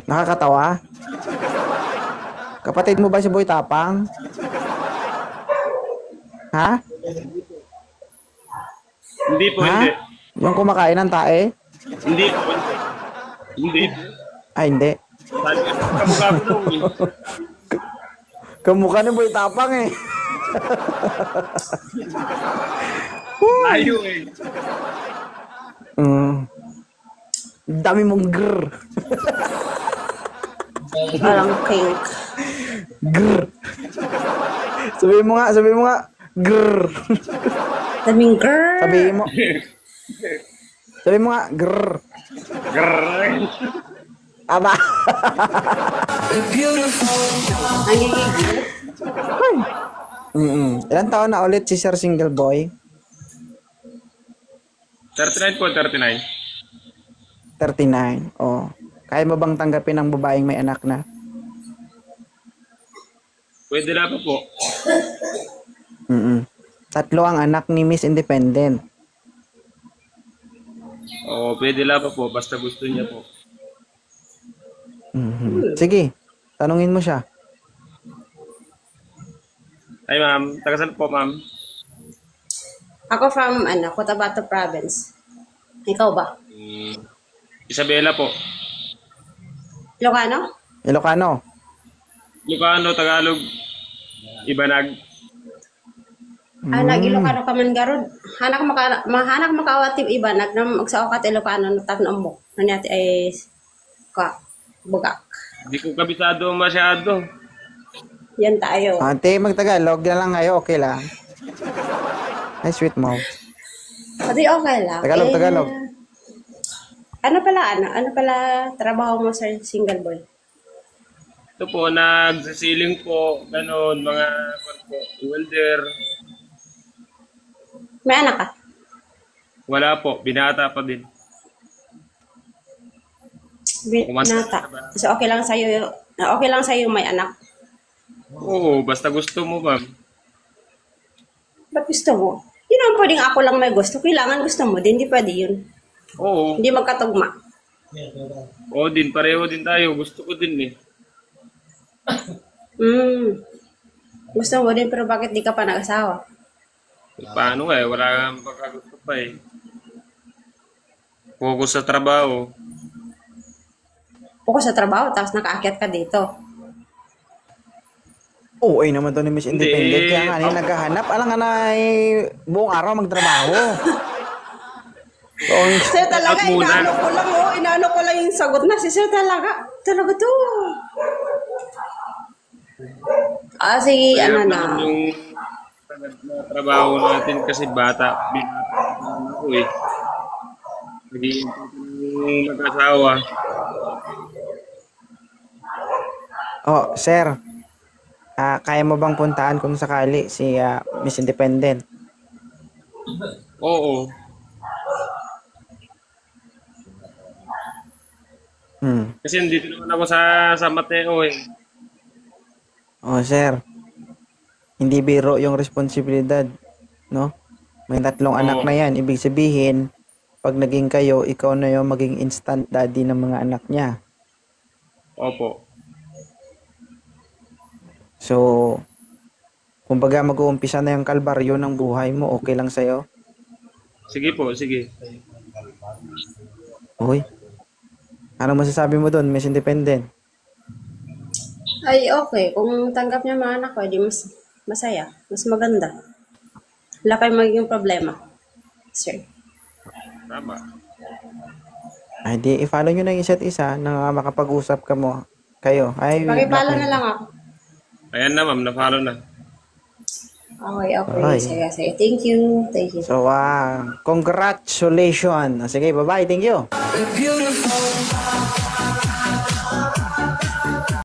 Nakakatawa? Kapatid mo ba si Boy Tapang? Ha? Hindi po, Ha? hindi. Yung kumakain ng tae? Hindi po, hindi. Hindi. Ay, hindi. Sabi ko, kamukha ko daw eh. Kamukha ni Boy Tapang eh. Ayaw eh. Dami mong grrr. Parang pink. Grrr. Sabihin mo nga, grrr. Daming girl. Sabihin mo nga, grrr. Grrrr. Aba. Ang gigigil. Ilan taon na ulit si Sir Single Boy? 39 po, 39. 39. Oh. Kaya mo bang tanggapin ang babaeng may anak na? Pwede na pa po. 3 ang anak ni Miss Independent. Oo, pwede na pa po. Basta gusto niya po. Sige, tanungin mo siya. Ay ma'am, taga saan po ma'am? Ako from, Cotabato Province. Ikaw ba? Isabela po. Ilocano? Ilocano. Ilocano, Tagalog, Ibanag. Ilocano ka man garod. Hanak makawatib iba. Nagnam magsaokat Ilocano na tanong mo. Nanyati ay bugak. Hindi ko kabisado masyado. Yan tayo. Ate, magtagalog na lang kayo, okay lang. Ay, sweet mouth. Pati okay lang. Tagalog. Ano pala trabaho mo sa single boy? Ito po, nagsisiling po, ganun, mga welder. May anak ka? Wala po, binata pa din. Binata. So okay lang sa'yo may anak? Oo, basta gusto mo ma'am. Ba't gusto mo? Hindi naman pwedeng ako lang may gusto. Kailangan gusto mo din. Hindi pwede yun. Oo, Hindi magkatugma. oo din, pareho din tayo. Gusto ko din eh. Gusto mo din pero bakit di ka pa nag-asawa? Paano nga eh, wala kang pagkagusto pa eh. Focus sa trabaho. Focus sa trabaho tapos nakaakyat ka dito. Oo, ay naman to ni Miss Independent. Hindi. Kaya nga naghahanap. Alam nga na buong araw magtrabaho. So, Sir talaga, At muna. inaano ko lang yung sagot na. Si Sir talaga to. Sige, Kaya na. yung trabaho natin kasi bata ako eh. Naging mag-asawa. oh, sir. Kaya mo bang puntaan kung sakali si Miss Independent? Oo. Kasi nandito naman ako sa Mateo eh. Oh, sir. Hindi biro yung responsibilidad, no? May 3 anak na yan. Ibig sabihin, pag naging kayo, ikaw na yung maging instant daddy ng mga anak niya. Opo. So, kumbaga mag-uumpisa na yung kalbaryo ng buhay mo, okay lang sa'yo? Sige po, sige. Uy. Ano masasabi mo doon, Miss Independent? Ay, okay. Kung tanggap niya mga anak ko, di mas masaya. Mas maganda. Wala kayong magiging problema. Sir. Tama. Ay, di, i-follow nyo na yung isa't isa na makapag-usap kayo. Ay, Pakipalo na lang ako. Ayan na ma'am, na-follow na. Okay. Ay. Sige. Thank you. So, congratulations. Sige, bye-bye. Thank you.